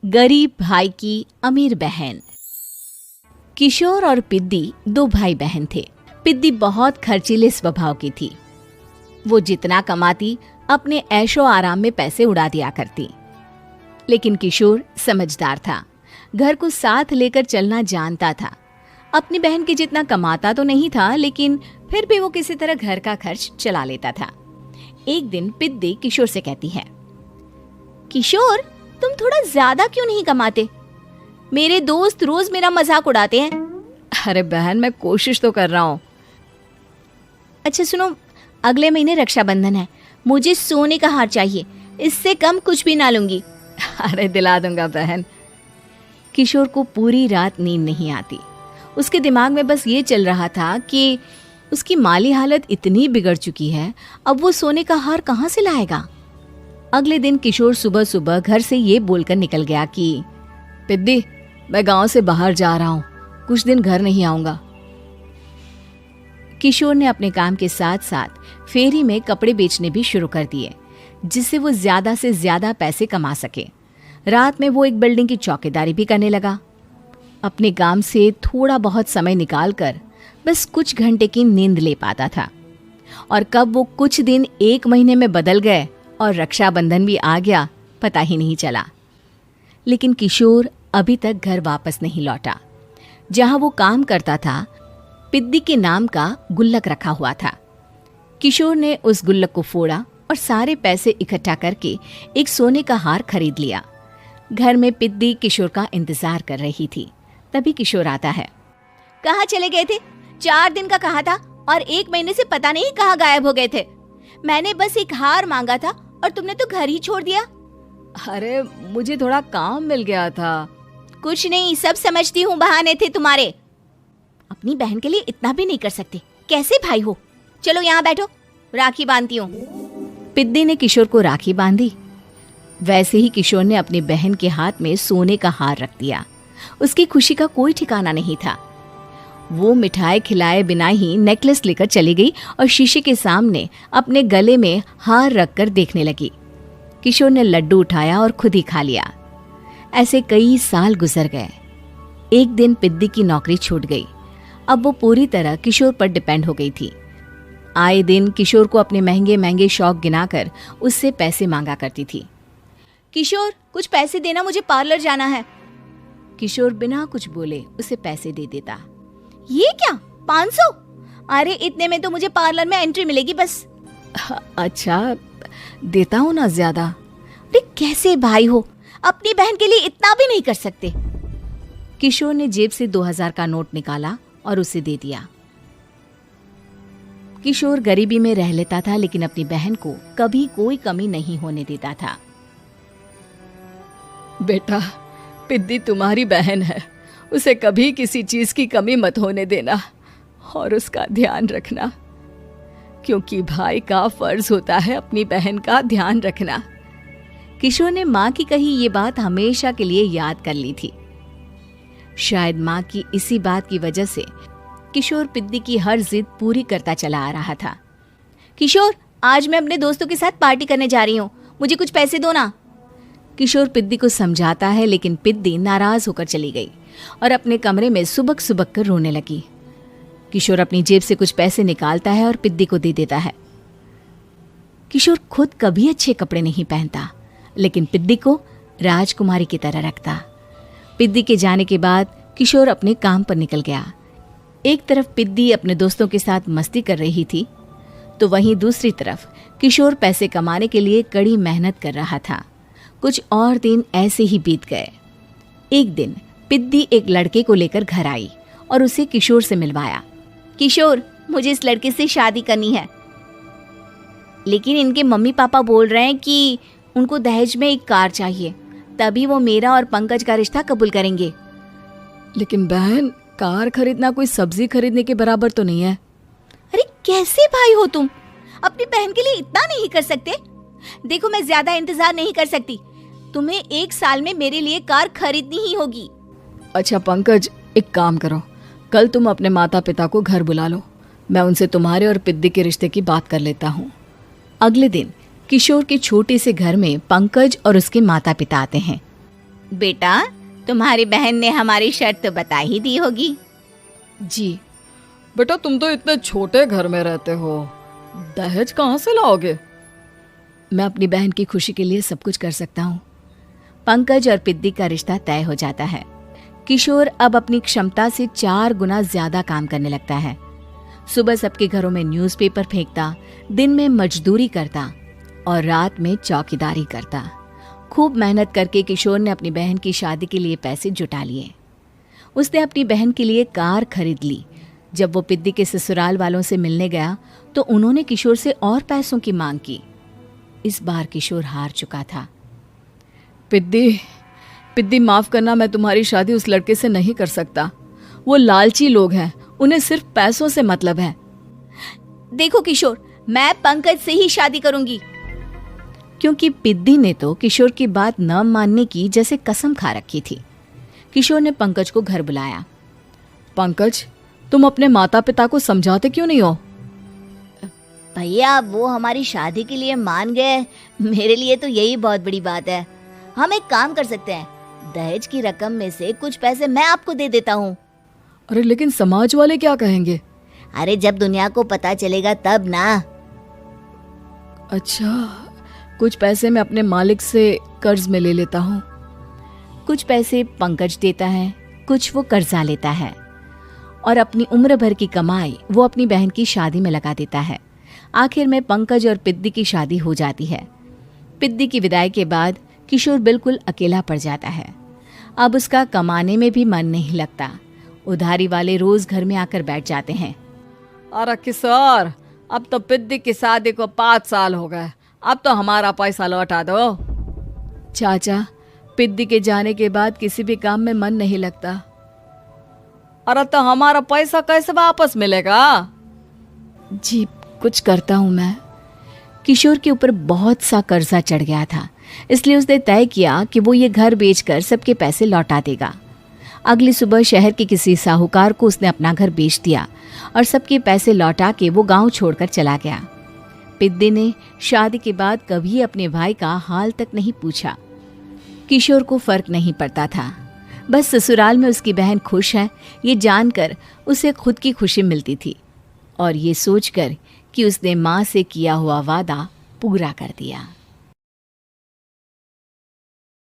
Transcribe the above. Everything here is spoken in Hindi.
गरीब भाई की अमीर बहन। किशोर और पिद्दी दो भाई बहन थे। पिद्दी बहुत खर्चीले स्वभाव की थी। वो जितना कमाती अपने ऐशो आराम में पैसे उड़ा दिया करती। लेकिन किशोर समझदार था, घर को साथ लेकर चलना जानता था। अपनी बहन के जितना कमाता तो नहीं था, लेकिन फिर भी वो किसी तरह घर का खर्च चला लेता था। एक दिन पिद्दी किशोर से कहती है, किशोर, तुम थोड़ा ज्यादा क्यों नहीं कमाते? मेरे दोस्त रोज मेरा मजाक उड़ाते हैं। अरे बहन, मैं कोशिश तो कर रहा हूँ। अच्छा सुनो, अगले महीने रक्षाबंधन है, मुझे सोने का हार चाहिए, इससे कम कुछ भी ना लूंगी। अरे दिला दूंगा बहन। किशोर को पूरी रात नींद नहीं आती। उसके दिमाग में बस ये चल रहा था कि उसकी माली हालत इतनी बिगड़ चुकी है, अब वो सोने का हार कहाँ से लाएगा। अगले दिन किशोर सुबह सुबह घर से ये बोलकर निकल गया कि पिद्दी, मैं गांव से बाहर जा रहा हूँ, कुछ दिन घर नहीं आऊंगा। किशोर ने अपने काम के साथ साथ फेरी में कपड़े बेचने भी शुरू कर दिए, जिससे वो ज्यादा से ज्यादा पैसे कमा सके। रात में वो एक बिल्डिंग की चौकीदारी भी करने लगा। अपने काम से थोड़ा बहुत समय निकालकर बस कुछ घंटे की नींद ले पाता था। और कब वो कुछ दिन एक महीने में बदल गए और रक्षाबंधन भी आ गया, पता ही नहीं चला। लेकिन किशोर अभी तक घर वापस नहीं लौटा। जहां वो काम करता था, पिद्दी के नाम का गुल्लक रखा हुआ था। किशोर ने उस गुल्लक को फोड़ा और सारे पैसे इकट्ठा करके एक सोने का हार खरीद लिया। घर में पिद्दी किशोर का इंतजार कर रही थी। तभी किशोर आता है। कहाँ चले गए थे? 4 दिन का कहा था और 1 महीने से पता नहीं कहाँ गायब हो गए थे। मैंने बस एक हार मांगा था और तुमने तो घर ही छोड़ दिया। अरे मुझे थोड़ा काम मिल गया था। कुछ नहीं, सब समझती हूँ, बहाने थे तुम्हारे। अपनी बहन के लिए इतना भी नहीं कर सकते, कैसे भाई हो? चलो यहाँ बैठो, राखी बांधती हूँ। पिद्दी ने किशोर को राखी बांधी। वैसे ही किशोर ने अपनी बहन के हाथ में सोने का हार रख दिया। उसकी खुशी का कोई ठिकाना नहीं था। वो मिठाई खिलाए बिना ही नेकलेस लेकर चली गई और शीशे के सामने अपने गले में हार रखकर देखने लगी। किशोर ने लड्डू उठाया और खुद ही खा लिया। ऐसे कई साल गुजर गए। एक दिन पिद्दी की नौकरी छूट गई। अब वो पूरी तरह किशोर पर डिपेंड हो गई थी। आए दिन किशोर को अपने महंगे महंगे शौक गिनाकर उससे पैसे मांगा करती थी। किशोर, कुछ पैसे देना, मुझे पार्लर जाना है। किशोर बिना कुछ बोले उसे पैसे दे देता। ये क्या, 500? अरे इतने में तो मुझे पार्लर में एंट्री मिलेगी बस। अच्छा, देता हूँ ना ज्यादा। अरे कैसे भाई हो, अपनी बहन के लिए इतना भी नहीं कर सकते। किशोर ने जेब से 2000 का नोट निकाला और उसे दे दिया। किशोर गरीबी में रह लेता था, लेकिन अपनी बहन को कभी कोई कमी नहीं होने देता था। बेटा, पिद्दी तुम्हारी बहन है, उसे कभी किसी चीज की कमी मत होने देना और उसका ध्यान रखना, क्योंकि भाई का फर्ज होता है अपनी बहन का ध्यान रखना। किशोर ने माँ की कही ये बात हमेशा के लिए याद कर ली थी। शायद माँ की इसी बात की वजह से किशोर पिद्दी की हर जिद पूरी करता चला आ रहा था। किशोर, आज मैं अपने दोस्तों के साथ पार्टी करने जा रही हूँ, मुझे कुछ पैसे दो ना। किशोर पिद्दी को समझाता है, लेकिन पिद्दी नाराज होकर चली गई और अपने कमरे में सुबक सुबक कर रोने लगी। किशोर अपनी जेब से कुछ पैसे निकालता है और पिद्दी को दे देता है। किशोर खुद कभी अच्छे कपड़े नहीं पहनता, लेकिन पिद्दी को राजकुमारी की तरह रखता। पिद्दी के जाने के बाद किशोर अपने काम पर निकल गया। एक तरफ पिद्दी अपने दोस्तों के साथ मस्ती कर रही थी, तो वहीं दूसरी तरफ किशोर पैसे कमाने के लिए कड़ी मेहनत कर रहा था। कुछ और दिन ऐसे ही बीत गए। एक दिन पिद्दी एक लड़के को लेकर घर आई और उसे किशोर से मिलवाया। किशोर, मुझे इस लड़के से शादी करनी है, लेकिन इनके मम्मी पापा बोल रहे हैं कि उनको दहेज में एक कार चाहिए, तभी वो मेरा और पंकज का रिश्ता कबूल करेंगे। लेकिन बहन, कार खरीदना कोई सब्जी खरीदने के बराबर तो नहीं है। अरे कैसे भाई हो तुम, अपनी बहन के लिए इतना नहीं कर सकते? देखो, मैं ज्यादा इंतजार नहीं कर सकती, तुम्हें 1 साल में मेरे लिए कार खरीदनी ही होगी। अच्छा पंकज, एक काम करो, कल तुम अपने माता पिता को घर बुला लो, मैं उनसे तुम्हारे और पिद्दी के रिश्ते की बात कर लेता हूँ। अगले दिन किशोर के छोटे से घर में पंकज और उसके माता पिता आते हैं। बेटा, तुम्हारी बहन ने हमारी शर्त तो बता ही दी होगी। जी। बेटा, तुम तो इतने छोटे घर में रहते हो, दहेज कहाँ से लाओगे? मैं अपनी बहन की खुशी के लिए सब कुछ कर सकता हूँ। पंकज और पिद्दी का रिश्ता तय हो जाता है। किशोर अब अपनी क्षमता से 4 गुना ज्यादा काम करने लगता है। सुबह सबके घरों में न्यूज़पेपर फेंकता, दिन में मजदूरी करता और रात में चौकीदारी करता। खूब मेहनत करके किशोर ने अपनी बहन की शादी के लिए पैसे जुटा लिए। उसने अपनी बहन के लिए कार खरीद ली। जब वो पिद्दी के ससुराल वालों से मिलने गया तो उन्होंने किशोर से और पैसों की मांग की। इस बार किशोर हार चुका था। पिद्दी माफ करना, मैं तुम्हारी शादी उस लड़के से नहीं कर सकता। वो लालची लोग हैं, उन्हें सिर्फ पैसों से मतलब है। देखो किशोर, मैं पंकज से ही शादी करूंगी। क्योंकि पिद्दी ने तो किशोर की बात न मानने की जैसे कसम खा रखी थी। किशोर ने पंकज को घर बुलाया। पंकज, तुम अपने माता पिता को समझाते क्यों नहीं हो? भैया, वो हमारी शादी के लिए मान गए, मेरे लिए तो यही बहुत बड़ी बात है। हम एक काम कर सकते हैं, दहेज की रकम में से कुछ पैसे मैं आपको दे देता हूँ। अरे लेकिन समाज वाले क्या कहेंगे? अरे जब दुनिया को पता चलेगा तब ना। अच्छा, कुछ पैसे मैं अपने मालिक से कर्ज में ले लेता हूँ। कुछ पैसे पंकज देता है, कुछ वो कर्जा लेता है और अपनी उम्र भर की कमाई वो अपनी बहन की शादी में लगा देता है। आखिर में पंकज और पिद्दी की शादी हो जाती है। पिद्दी की विदाई के बाद किशोर बिल्कुल अकेला पड़ जाता है। अब उसका कमाने में भी मन नहीं लगता। उधारी वाले रोज घर में आकर बैठ जाते हैं। अरे किशोर, अब तो पिद्दी की शादी को 5 साल हो गए, अब तो हमारा पैसा लौटा दो। चाचा, पिद्दी के जाने के बाद किसी भी काम में मन नहीं लगता। अरे तो हमारा पैसा कैसे वापस मिलेगा? जी, कुछ करता हूँ मैं। किशोर के ऊपर बहुत सा कर्जा चढ़ गया था, इसलिए उसने तय किया कि वो ये घर बेचकर सबके पैसे लौटा देगा। अगली सुबह शहर के किसी साहूकार को उसने अपना घर बेच दिया और सबके पैसे लौटा के वो गांव छोड़कर चला गया। पिद्दी ने शादी के बाद कभी अपने भाई का हाल तक नहीं पूछा। किशोर को फर्क नहीं पड़ता था, बस ससुराल में उसकी बहन खुश है ये जानकर उसे खुद की खुशी मिलती थी और ये सोचकर कि उसने माँ से किया हुआ वादा पूरा कर दिया।